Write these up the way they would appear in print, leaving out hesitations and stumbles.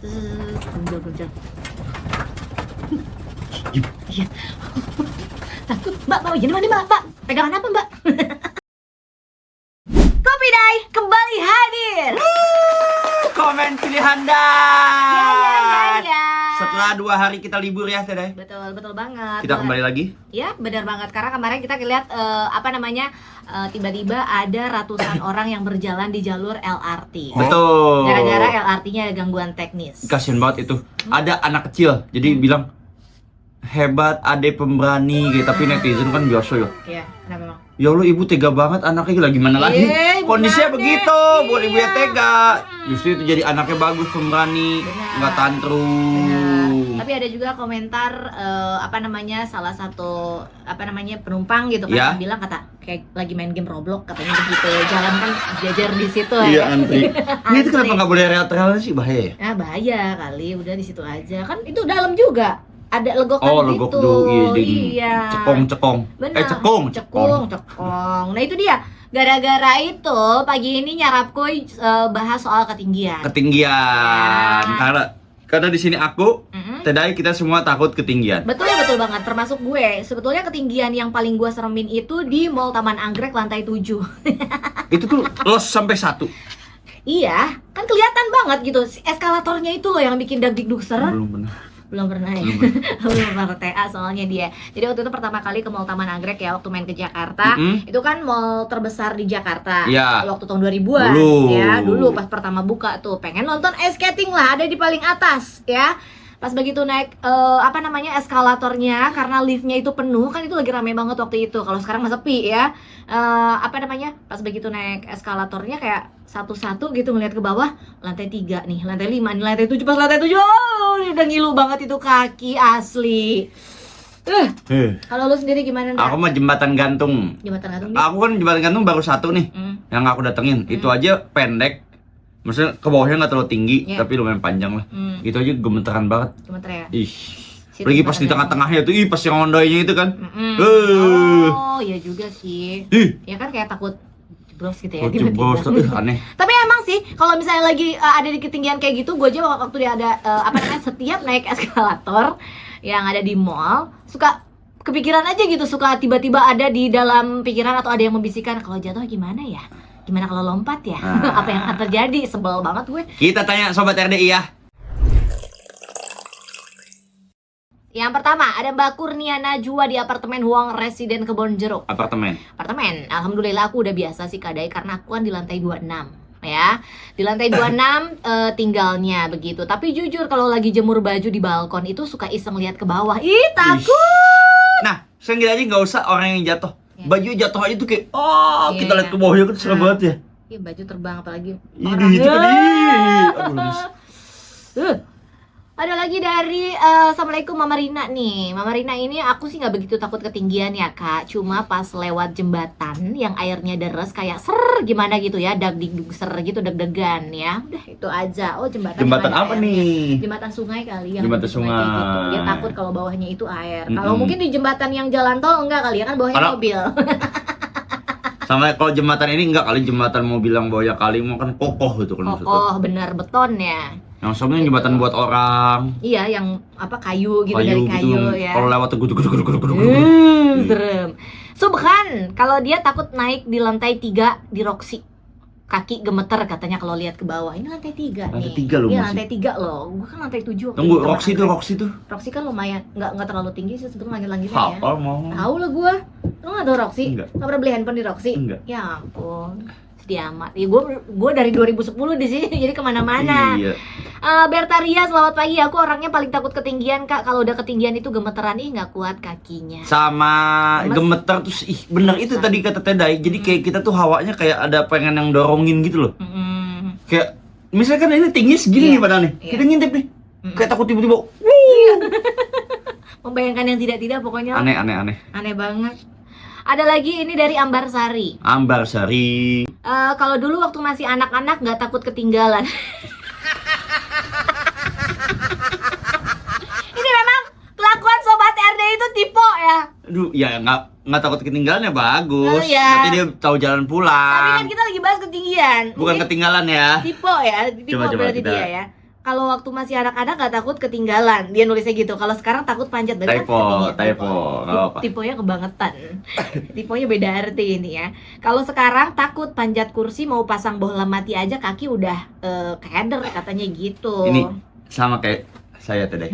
Muncul. Iya. Takut, Mbak. Jadi mana, Mbak? Pegangan apa, Mbak? Kopi Day kembali hadir. Komen pilihan Ya. Setelah 2 hari kita libur ya, Teh. Betul banget. Kita kembali lagi. Ya, benar banget. Karena kemarin kita lihat tiba-tiba ada ratusan orang yang berjalan di jalur LRT. Betul. Gara-gara LRT-nya ada gangguan teknis. Kasian banget itu. Ada anak kecil, jadi bilang hebat, ade pemberani gitu. Tapi netizen kan biasa ya. Iya, kenapa emang? Ya Allah, ibu tega banget, anaknya lagi mana lagi? Kondisinya gimana? begitu, buat ibu yang Iya. tega. Justru itu jadi anaknya bagus, pemberani, Benar. nggak tantrum. Benar. Tapi ada juga komentar salah satu penumpang gitu kan Ya. yang bilang kayak lagi main game Roblox katanya begitu. Jalan kan jajar di situ Iya, ya. antri. Ini itu kenapa nggak boleh real sih, bahaya ya? Nah, bahaya kali, udah di situ aja. Kan itu dalam juga. Ada legokan Oh, gitu. legok dulu, Iya. Cekong. Benar. Cekong. Cekong. Nah, itu dia. Gara-gara itu pagi ini nyarapku bahas soal ketinggian. Ketinggian. Ya. Karena di sini aku, Mm-mm. Tedai, kita semua takut ketinggian. Betul banget, termasuk gue. Sebetulnya ketinggian yang paling gue seremin itu di Mall Taman Anggrek lantai 7. Itu tuh los sampai 1. Iya, kan kelihatan banget gitu. Eskalatornya itu loh yang bikin dagdikdukser. Belum pernah. Belum pernah ya. Belum pernah ke TA soalnya dia. Jadi waktu itu pertama kali ke Mall Taman Anggrek ya, waktu main ke Jakarta. Mm-mm. Itu kan mall terbesar di Jakarta. Iya. Waktu tahun 2000-an Dulu. ya. Dulu pas pertama buka tuh, pengen nonton ice skating lah, ada di paling atas ya. Pas begitu naik eskalatornya, karena liftnya itu penuh, kan itu lagi rame banget waktu itu. Kalau sekarang mah sepi ya. Pas begitu naik eskalatornya kayak satu-satu gitu ngeliat ke bawah, lantai 3 nih, lantai 5 nih, lantai 7. Pas lantai 7, udah ngilu banget itu kaki asli. Kalau lu sendiri gimana, Ndra? Aku mah jembatan gantung. Jembatan gantung nih? Aku kan jembatan gantung baru 1 nih yang aku datengin. Itu aja pendek. Maksudnya ke bawahnya nggak terlalu tinggi, Iya. tapi lumayan panjang lah. Itu aja gemeteran banget. Gemeter ya? Ih. Situ Apalagi pas di jembatan tengah-tengahnya tuh, pas yang ondainya itu kan. Oh, iya juga sih. Ih. Ya kan kayak takut jeblos gitu ya, Oh, jeblos, aneh. Tapi emang sih kalau misalnya lagi ada di ketinggian kayak gitu, gue aja waktu dia ada setiap naik eskalator yang ada di mall, suka kepikiran aja gitu, suka tiba-tiba ada di dalam pikiran atau ada yang membisikkan, kalau jatuh gimana ya? Gimana kalau lompat ya? Apa yang akan terjadi? Sebel banget gue. Kita tanya sobat RDI ya. Yang pertama, ada Mbak Kurnia Najwa di apartemen Huang Residen Kebonjeruk. Apartemen. Alhamdulillah aku udah biasa sih Kak Dai, karena aku kan di lantai 26 ya. Di lantai 26 tinggalnya begitu. Tapi jujur kalau lagi jemur baju di balkon itu suka iseng lihat ke bawah. Ih, takut. Nah, seenggaknya nggak usah orang yang jatuh. Ya. Baju jatuh aja tuh kayak, kita Iya. lihat ke bawahnya kan serem banget ya. Ih, baju terbang apalagi Ini itu kan, aduh, lemes. Ada lagi dari Assalamualaikum Mama Rina nih. Mama Rina ini aku sih nggak begitu takut ketinggian ya Kak. Cuma pas lewat jembatan yang airnya deres kayak gimana gitu ya, dagdikdukser gitu, deg-degan ya. Udah itu aja. Oh, jembatan yang Jembatan ada apa airnya. nih? Jembatan sungai kali ya. Jembatan sungai. Kayak gitu. Dia takut kalau bawahnya itu air. Kalau Mm-mm. mungkin di jembatan yang jalan tol enggak kali ya, kan bawahnya Kalau- mobil. Sama kalau jembatan ini enggak kali, jembatan mau bilang bawahnya kali, mau kan kokoh gitu kan maksudnya. Kokoh bener, beton ya. Yang sebenarnya jembatan buat orang. Iya, yang kayu gitu, dari kayu gitu, ya. Kalau lewat tuh guduk. Serem. Subhan, kalau dia takut naik di lantai 3 di Roxy. Kaki gemeter katanya kalau lihat ke bawah. Ini lantai 3 Lantai nih. 3 loh, Iya, masih. lantai 3 loh. Gua kan lantai 7. Tunggu, Roxy tuh. Roxy kan lumayan, nggak terlalu tinggi sih sebetulnya langit-langitnya ya. Hafal mau. Tahu lah gua. Lu nggak tahu Roxy? Enggak. Nggak pernah beli handphone di Roxy? Enggak. Ya ampun. Sedih amat. Ya, gua dari 2010 di sini jadi kemana-mana. Iya. Bertaria, selamat pagi. Aku orangnya paling takut ketinggian Kak. Kalau udah ketinggian itu gemeteran, nggak kuat kakinya. Sama Lemes. gemeter tuh, bener itu tadi kata Tedai. Jadi kayak kita tuh hawanya kayak ada pengen yang dorongin gitu loh. Kayak misalkan ini tinggi segini Iya. nih padahal nih. Iya. Kita ngintip nih. Kayak takut tiba-tiba. Membayangkan yang tidak-tidak pokoknya Aneh. aneh banget. Ada lagi ini dari Ambarsari. Ambarsari. Kalau dulu waktu masih anak-anak nggak takut ketinggalan. Ini memang kelakuan sobat RD itu tipe ya. Aduh, ya nggak takut ketinggalan ya bagus. Oh, iya. Berarti dia tahu jalan Tapi kan pulang. kita lagi bahas ketinggian. Bukan Mungkin ketinggalan ya. tipe ya, tipe Coba berarti kita dia ya. kalau waktu masih anak-anak nggak takut ketinggalan. Dia nulisnya gitu. Kalau sekarang takut panjat. Berarti Typo, kan typo. Nggak apa. Tiponya kebangetan. Tiponya beda arti ini ya. Kalau sekarang takut panjat kursi, mau pasang bohlam mati aja kaki udah keder katanya gitu. Ini sama kayak saya tadi.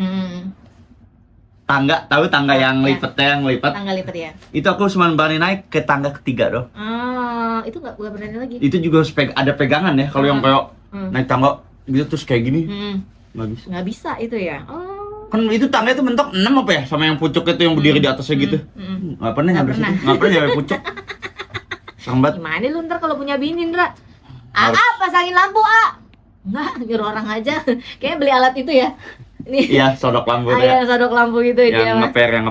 Tahu tangga yang Ya. yang lipat. Tangga lipat ya. Itu aku cuma berani naik ke tangga ketiga doh. Itu nggak berani lagi. Itu juga harus ada pegangan ya. Kalau yang kayak naik tangga gitu terus kayak gini, nggak bisa. Nggak bisa itu ya. Oh. Kan itu tangga itu mentok 6 apa ya? Sama yang pucuk itu yang berdiri di atasnya gitu. Nggak pernah nyampe situ. Nggak pernah nyampe pucuk. Serem banget. Gimana lu ntar kalau punya bini, Ndra? Harus. Pasangin lampu, Enggak, nyuruh orang aja. Kayaknya beli alat itu ya. Ini. Iya, sodok lampu Yang sodok lampu gitu dia. yang ngeper. Yang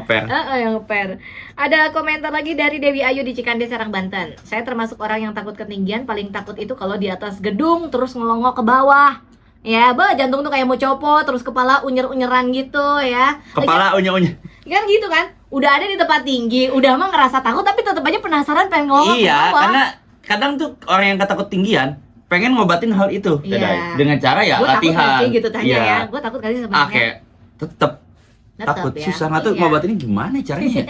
ngeper. Ada komentar lagi dari Dewi Ayu di Cikande, Serang, Banten. Saya termasuk orang yang takut ketinggian. Paling takut itu kalau di atas gedung terus ngelongok ke bawah. Ya, jantung tuh kayak mau copot, terus kepala unyer-unyeran gitu ya. Kepala unyer-unyer. Kan gitu kan? Udah ada di tempat tinggi, udah mah ngerasa takut tapi tetap aja penasaran pengen ngelongok ke Iya, bawah. karena kadang tuh orang yang takut tinggian pengen ngobatin hal itu, Iya. Dedai. Dengan cara ya Gua takut latihan. gak sih gitu tanya Iya. ya. Gue takut kali sebenarnya. Oke, tetep takut ya. susah nggak tuh Iya. ngobatinnya gimana caranya?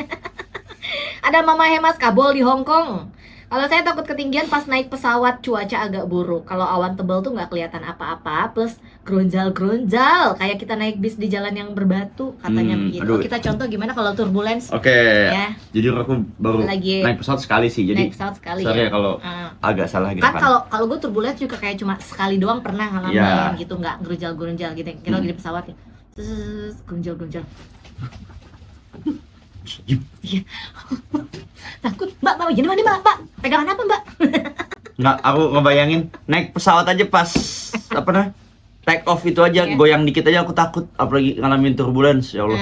Ada Mama Hemas Kabul di Hong Kong. Kalau saya takut ketinggian pas naik pesawat cuaca agak buruk. Kalau awan tebal tuh nggak kelihatan apa-apa, plus gronjal-gronjal kayak kita naik bis di jalan yang berbatu katanya begitu. Aduh. Kita contoh gimana kalau turbulence? Oke. Ya. Jujur aku baru Lagi naik pesawat sekali sih, jadi naik pesawat sekali sorry ya ya. kalau agak salah gitu Kan kalau gue turbulence juga kayak cuma sekali doang pernah ngalamin Iya. gitu, nggak gerunjal-gerunjal gitu. Kita lagi di pesawat ya. Terus gerunjal-gerunjal. Iya. Takut, Mbak, gini Mbak? Pegangan apa, Mbak? Nggak, aku ngebayangin naik pesawat aja pas apa namanya take off itu aja Iya. goyang dikit aja aku takut, apalagi ngalamin turbulence ya Allah.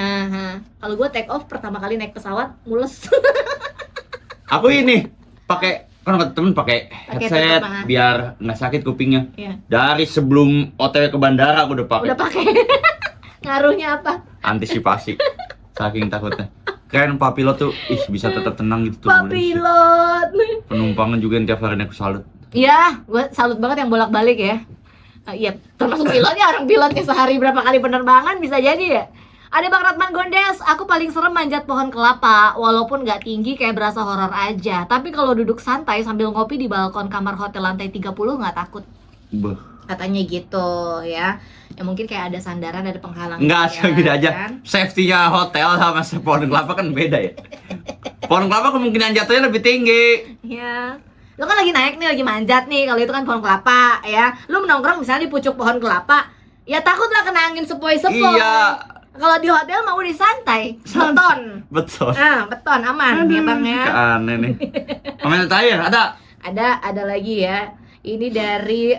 Kalau gue take off pertama kali naik pesawat mules. Aku ini pakai kan kata temen pakai headset tetep, biar nggak sakit kupingnya. Iya. Dari sebelum OTW ke bandara aku udah pakai. Udah pakai. Ngaruhnya apa? Antisipasi. Saking takutnya. Keren Pak Pilot tuh bisa tetap tenang gitu Pak turbulence. Pilot. Penumpangnya juga yang tiap hari naik salut. Iya, gue salut banget yang bolak-balik ya. Iya, termasuk pilotnya, orang pilotnya sehari berapa kali penerbangan bisa jadi ya. Ada Bang Ratman Gondes, aku paling serem manjat pohon kelapa. Walaupun nggak tinggi kayak berasa horor aja. Tapi kalau duduk santai sambil ngopi di balkon kamar hotel lantai 30 nggak takut. Beuh. Katanya gitu ya. Ya mungkin kayak ada sandaran, ada penghalang. Enggak, ya, beda aja. kan? Safety-nya hotel sama pohon kelapa kan beda ya. Pohon kelapa kemungkinan jatuhnya lebih tinggi. Iya. Lo kan lagi naik nih, lagi manjat nih. Kalau itu kan pohon kelapa ya. Lo menongkrong misalnya di pucuk pohon kelapa, ya takutlah kena angin sepoi-sepoi. Iya. Kalau di hotel mau udah santai, beton. Betul. Beton aman ya Bang ya. Aneh nih. Komentar terakhir ada. Ada lagi ya. Ini dari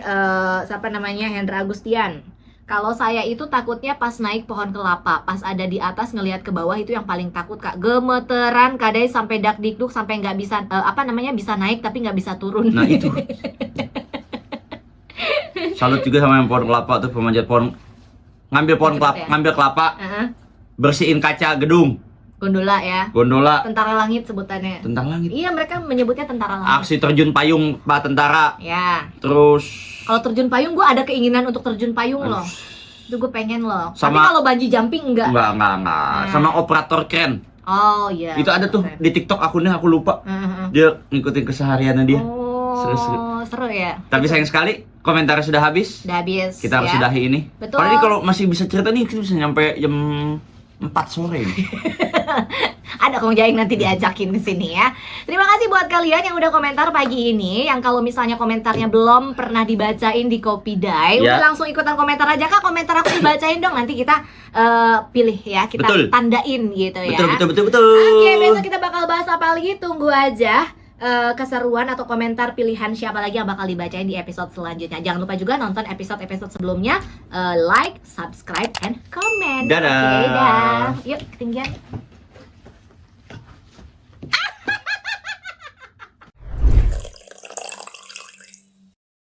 siapa namanya, Hendra Agustian. Kalau saya itu takutnya pas naik pohon kelapa, pas ada di atas ngelihat ke bawah itu yang paling takut Kak. Gemeteran kadang sampai dak dikduk sampai nggak bisa bisa naik tapi nggak bisa turun. Nah itu. Salut juga sama yang pohon kelapa tuh, pemanjat pohon. Ngambil pohon kelapa, Ya? ngambil kelapa, bersihin kaca gedung, Gondola ya. gondola, Tentara langit sebutannya. tentang langit. Iya, mereka menyebutnya tentara langit. Aksi terjun payung Pak Tentara. Ya. Terus Kalau terjun payung, gue ada keinginan untuk terjun payung loh. Itu gue pengen loh. Tapi Sama- kalau bungee jumping enggak. enggak. Sama operator keren. Oh iya. Itu ada tuh Oke. di TikTok akunnya aku lupa. Heeh. Dia ngikutin kesehariannya dia. Oh, seru ya. Tapi sayang sekali komentarnya sudah habis. Udah habis. Kita harus ya. sudahi ini. Betul. Padahal ini kalau masih bisa cerita nih kita bisa nyampe jam 4 sore nih. Ada Kong Jaing nanti diajakin ke sini ya. Terima kasih buat kalian yang udah komentar pagi ini. Yang kalau misalnya komentarnya belum pernah dibacain di Kopidai, Ya. udah langsung ikutan komentar aja Kak. Komentar aku dibacain dong. Nanti kita pilih ya, kita Betul. tandain gitu ya. Betul. Oke, besok kita bakal bahas apa lagi? Tunggu aja keseruan atau komentar pilihan siapa lagi yang bakal dibacain di episode selanjutnya. Jangan lupa juga nonton episode-episode sebelumnya. Like, subscribe, and comment. Dadah. Oke, dah. Yuk, ketinggian.